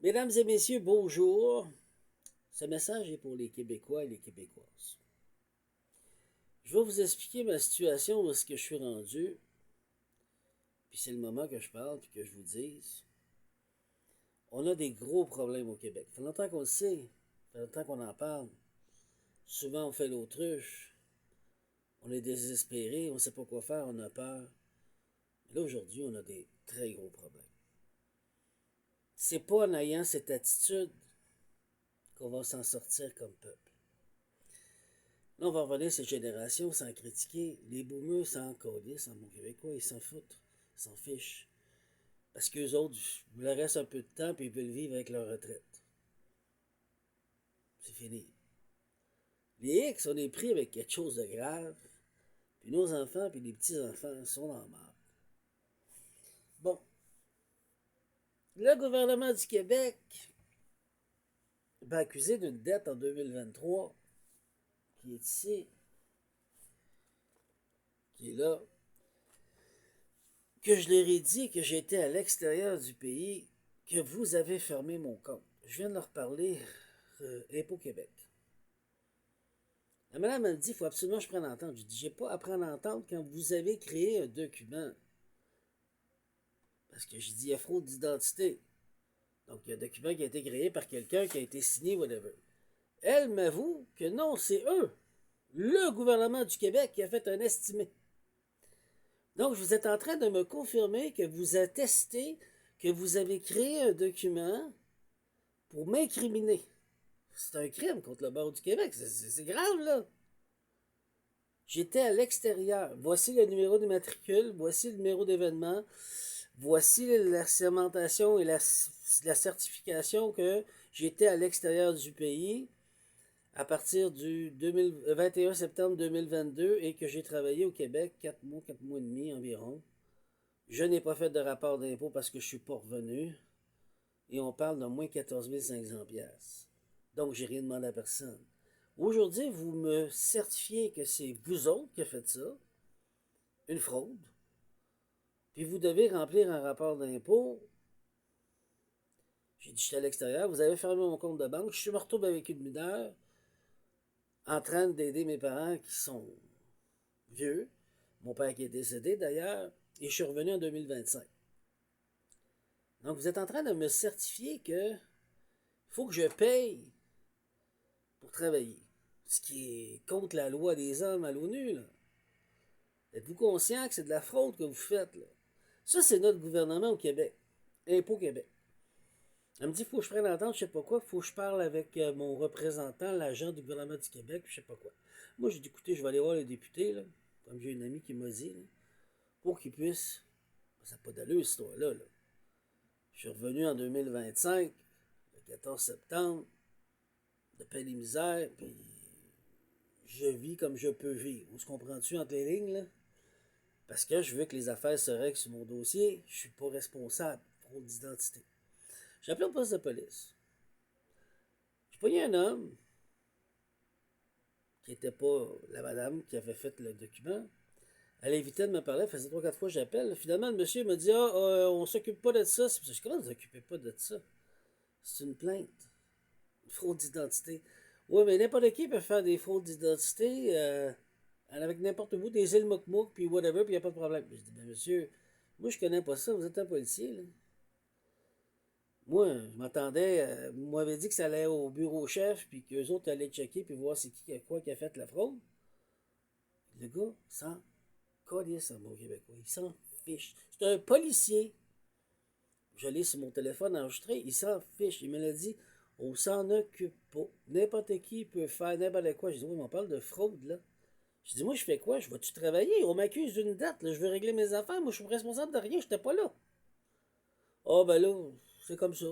Mesdames et messieurs, bonjour. Ce message est pour les Québécois et les Québécoises. Je vais vous expliquer ma situation, où est-ce que je suis rendu, puis c'est le moment que je parle, puis que je vous dise. On a des gros problèmes au Québec. Ça fait longtemps qu'on le sait, ça fait longtemps qu'on en parle. Souvent, on fait l'autruche, on est désespéré, on ne sait pas quoi faire, on a peur. Mais là, aujourd'hui, on a des très gros problèmes. C'est pas en ayant cette attitude qu'on va s'en sortir comme peuple. Là, on va revenir à cette génération sans critiquer. Les boomers s'en calissent en bon québécois, ils s'en foutent, ils s'en fichent. Parce qu'eux autres, il leur reste un peu de temps et ils veulent vivre avec leur retraite. C'est fini. Les X, on est pris avec quelque chose de grave, puis nos enfants puis les petits-enfants sont en marre. Bon, le gouvernement du Québec va accuser d'une dette en 2023 qui est ici, qui est là, que je leur ai dit que j'étais à l'extérieur du pays, que vous avez fermé mon compte. Je viens de leur parler, Impôt Québec. La madame me dit, il faut absolument que je prenne l'entente. Je dis, j'ai pas à prendre l'entente quand vous avez créé un document. Parce que j'ai dit, il y a fraude d'identité. Donc, il y a un document qui a été créé par quelqu'un qui a été signé, whatever. Elle m'avoue que non, c'est eux, le gouvernement du Québec, qui a fait un estimé. Donc, vous êtes en train de me confirmer que vous attestez que vous avez créé un document pour m'incriminer. C'est un crime contre le barreau du Québec. C'est grave, là. J'étais à l'extérieur. Voici le numéro de matricule, voici le numéro d'événement, voici la sermentation et la certification que j'étais à l'extérieur du pays à partir du 21 septembre 2022 et que j'ai travaillé au Québec 4 mois et demi environ. Je n'ai pas fait de rapport d'impôt parce que je ne suis pas revenu. Et on parle de moins 14 500 $. Donc, j'ai rien demandé à personne. Aujourd'hui, vous me certifiez que c'est vous autres qui avez fait ça, une fraude, puis vous devez remplir un rapport d'impôt. J'ai dit, j'étais à l'extérieur, vous avez fermé mon compte de banque, je suis me retrouve avec une mineure en train d'aider mes parents qui sont vieux, mon père qui est décédé d'ailleurs, et je suis revenu en 2025. Donc, vous êtes en train de me certifier que faut que je paye pour travailler. Ce qui est contre la loi des hommes à l'ONU, là. Êtes-vous conscient que c'est de la fraude que vous faites, là? Ça, c'est notre gouvernement au Québec. Impôt Québec. Elle me dit, il faut que je prenne l'entente, je sais pas quoi, il faut que je parle avec mon représentant, l'agent du gouvernement du Québec, je sais pas quoi. Moi, j'ai dit, écoutez, je vais aller voir les députés, là, comme j'ai une amie qui m'a dit, là, pour qu'ils puissent. Ça n'a pas d'allure, cette histoire-là, là. Je suis revenu en 2025, le 14 septembre, de paix des misères, puis je vis comme je peux vivre. On se comprend-tu entre les lignes, là? Parce que je veux que les affaires se règlent sur mon dossier, je suis pas responsable. Fraude d'identité. J'ai appelé au poste de police. J'ai pogné un homme qui n'était pas la madame qui avait fait le document. Elle évitait de me parler, elle faisait 3-4 fois que j'appelle. Finalement, le monsieur m'a dit, on s'occupe pas de ça. Je dis, comment vous occupez pas de ça? C'est une plainte. Une fraude d'identité. Oui, mais n'importe qui peut faire des fraudes d'identité avec n'importe où, des îles Mouk-Mouk, puis whatever, puis il n'y a pas de problème. Je dis, ben monsieur, moi je connais pas ça, vous êtes un policier, là. Moi, je m'attendais, vous m'avez dit que ça allait au bureau chef, puis qu'eux autres allaient checker, puis voir c'est qui a fait la fraude. Le gars s'en calisse en bon québécois, il s'en fiche. C'est un policier. Je l'ai sur mon téléphone enregistré, il s'en fiche. Il me l'a dit, on s'en occupe pas. N'importe qui peut faire n'importe quoi. Je dis, oui, mais on parle de fraude, là. Je dis, moi, je fais quoi? Je vais-tu travailler? On m'accuse d'une date, là. Je veux régler mes affaires. Moi, je suis responsable de rien. J'étais pas là. Ah, ben là, c'est comme ça.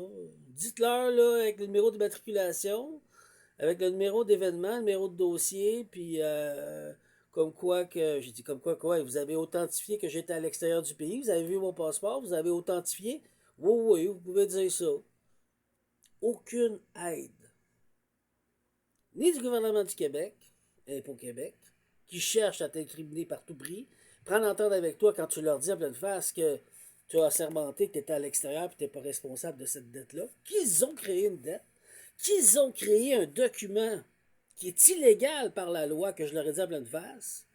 Dites-leur, là, avec le numéro de matriculation, avec le numéro d'événement, le numéro de dossier, puis comme quoi que, j'ai dit comme quoi, vous avez authentifié que j'étais à l'extérieur du pays, vous avez vu mon passeport, vous avez authentifié. Oui, oui, vous pouvez dire ça. Aucune aide, ni du gouvernement du Québec, Impôt Québec, qui cherche à t'incriminer par tout prix, prendre l'entente avec toi quand tu leur dis en pleine face que tu as assermenté que tu étais à l'extérieur et tu n'es pas responsable de cette dette-là, qu'ils ont créé une dette, qu'ils ont créé un document qui est illégal par la loi, que je leur ai dit à pleine face.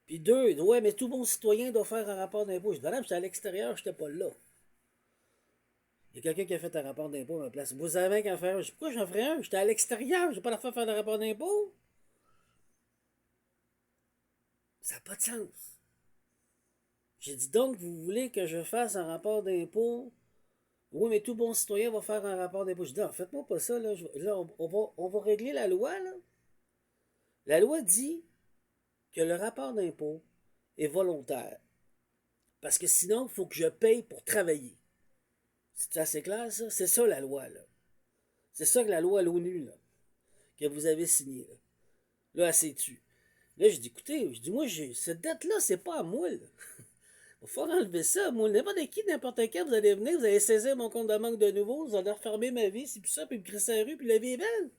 Puis deux, ouais, mais tout bon citoyen doit faire un rapport d'impôt. Je dis, madame, j'étais à l'extérieur, je n'étais pas là. Il y a quelqu'un qui a fait un rapport d'impôt à ma place. Vous savez qu'en faire un? Je dis, pourquoi j'en ferais un? J'étais à l'extérieur, je n'ai pas la faire un rapport d'impôt. Ça n'a pas de sens. J'ai dit, donc, vous voulez que je fasse un rapport d'impôt? Oui, mais tout bon citoyen va faire un rapport d'impôt. Je dis, non, faites-moi pas ça, là. Là, on va régler la loi, là. La loi dit que le rapport d'impôt est volontaire. Parce que sinon, il faut que je paye pour travailler. C'est assez clair, ça? C'est ça, la loi, là. C'est ça que la loi à l'ONU, là, que vous avez signée, là. Là, elle s'est tue. Là, je dis, écoutez, je dis, moi, cette dette-là, c'est pas à moi, là. Il faut enlever ça. Moi, n'importe qui, n'importe quand, vous allez venir, vous allez saisir mon compte de banque de nouveau, vous allez refermer ma vie, c'est plus ça, puis me crisser la rue, puis la vie est belle.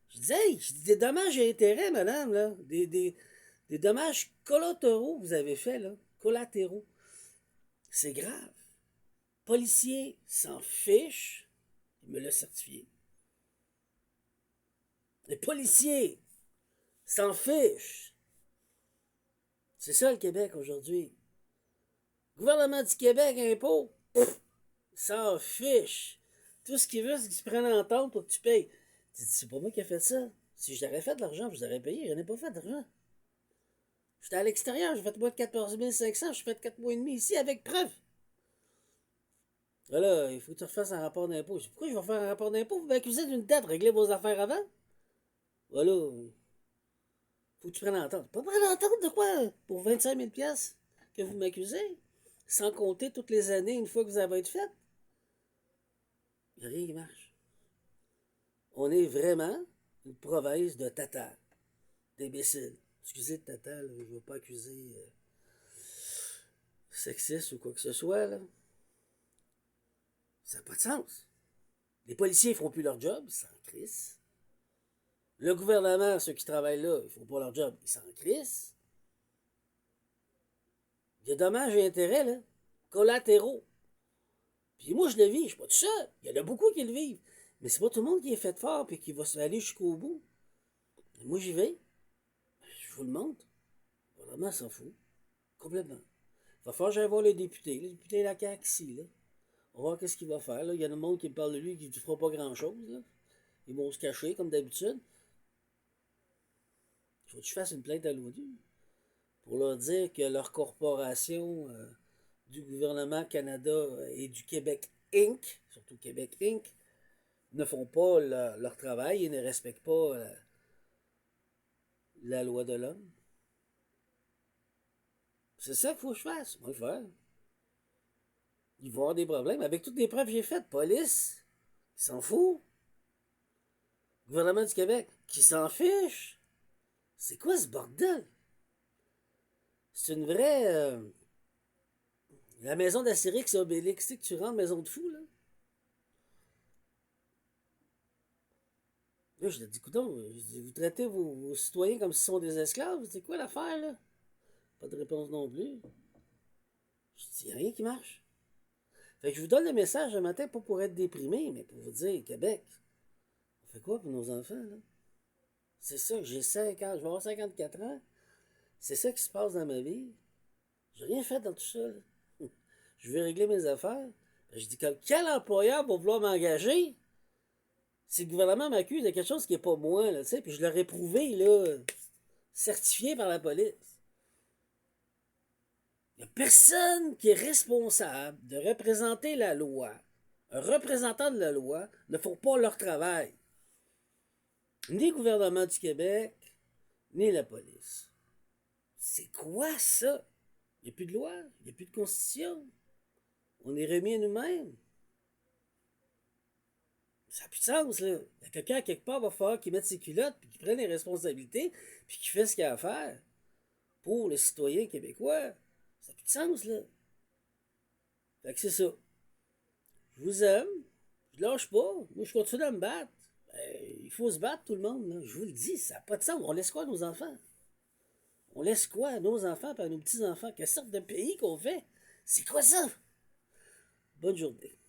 Je dis, hey, je dis, des dommages et intérêts, madame, là. Des dommages collatéraux que vous avez fait, là. Collatéraux. C'est grave. Policier s'en fiche. Il me l'a certifié. Les policiers s'en fichent. C'est ça le Québec aujourd'hui. Gouvernement du Québec, impôt, s'en fiche. Tout ce qu'il veut, c'est qu'ils se prennent en tente pour que tu payes. Tu dis, c'est pas moi qui ai fait ça. Si j'aurais fait de l'argent, je vous aurais payé. Je n'ai pas fait d'argent. J'étais à l'extérieur, j'ai fait moins de 14 500, je fait 4 mois et demi ici avec preuve. Là, il faut que tu refasses un rapport d'impôt. Pourquoi je vais faire un rapport d'impôt? Vous m'accusez d'une dette, réglez vos affaires avant. Voilà. Faut que tu prennes l'entente. Pas prendre l'entente de quoi? Pour 25 000 que vous m'accusez? Sans compter toutes les années une fois que vous avez été fait? Il n'y a rien qui marche. On est vraiment une province de tata, d'imbéciles. Excusez de tata, là, je ne veux pas accuser sexiste ou quoi que ce soit, là. Ça n'a pas de sens. Les policiers ne feront plus leur job, ils s'en crissent. Le gouvernement, ceux qui travaillent là, ils ne font pas leur job, ils s'en crissent. Il y a dommages et intérêts, là, collatéraux. Puis moi, je le vis, je suis pas tout seul. Il y en a beaucoup qui le vivent. Mais c'est pas tout le monde qui est fait fort et qui va aller jusqu'au bout. Et moi, j'y vais. Je vous le montre. Le gouvernement s'en fout. Complètement. Il va falloir que j'aille voir le député. Le député de la CAQ ici, là. On va voir qu'est-ce qu'il va faire. Là. Il y a du monde qui me parle de lui qui ne fera pas grand-chose. Là. Ils vont se cacher, comme d'habitude. Il faut que je fasse une plainte à l'ONU pour leur dire que leur corporation du gouvernement Canada et du Québec Inc., surtout Québec Inc., ne font pas leur travail et ne respectent pas la loi de l'homme. C'est ça qu'il faut que je fasse. Moi, le faire. Ils vont avoir des problèmes. Avec toutes les preuves que j'ai faites, police, qui s'en fout. Gouvernement du Québec, qui s'en fiche. C'est quoi ce bordel? C'est une vraie. La maison d'Astérix et Obélix, tu sais que tu rentres maison de fou, là. Là, je lui ai dit, écoute, vous traitez vos citoyens comme si ce sont des esclaves. C'est quoi l'affaire, là? Pas de réponse non plus. Je dis, il n'y a rien qui marche. Fait que je vous donne le message le matin, pas pour être déprimé, mais pour vous dire, Québec, on fait quoi pour nos enfants, là? C'est ça, j'ai 50, je vais avoir 54 ans. C'est ça qui se passe dans ma vie. J'ai rien fait dans tout ça, là. Je vais régler mes affaires. Je dis, quel employeur va vouloir m'engager si le gouvernement m'accuse de quelque chose qui n'est pas moi, là, tu sais, puis je l'aurais prouvé, là, certifié par la police. Il n'y a personne qui est responsable de représenter la loi. Un représentant de la loi ne font pas leur travail. Ni le gouvernement du Québec, ni la police. C'est quoi ça? Il n'y a plus de loi, il n'y a plus de constitution. On est remis à nous-mêmes. Ça n'a plus de sens, là. Il y a quelqu'un, quelque part, va falloir qu'il mette ses culottes, puis qu'il prenne les responsabilités, puis qu'il fasse ce qu'il a à faire pour le citoyen québécois. Ça n'a plus de sens, là. Fait que c'est ça. Je vous aime. Je lâche pas. Moi, je continue à me battre. Ben, il faut se battre, tout le monde, là. Je vous le dis, ça n'a pas de sens. On laisse quoi à nos enfants? On laisse quoi à nos enfants et à nos petits-enfants? Quelle sorte de pays qu'on fait? C'est quoi ça? Bonne journée.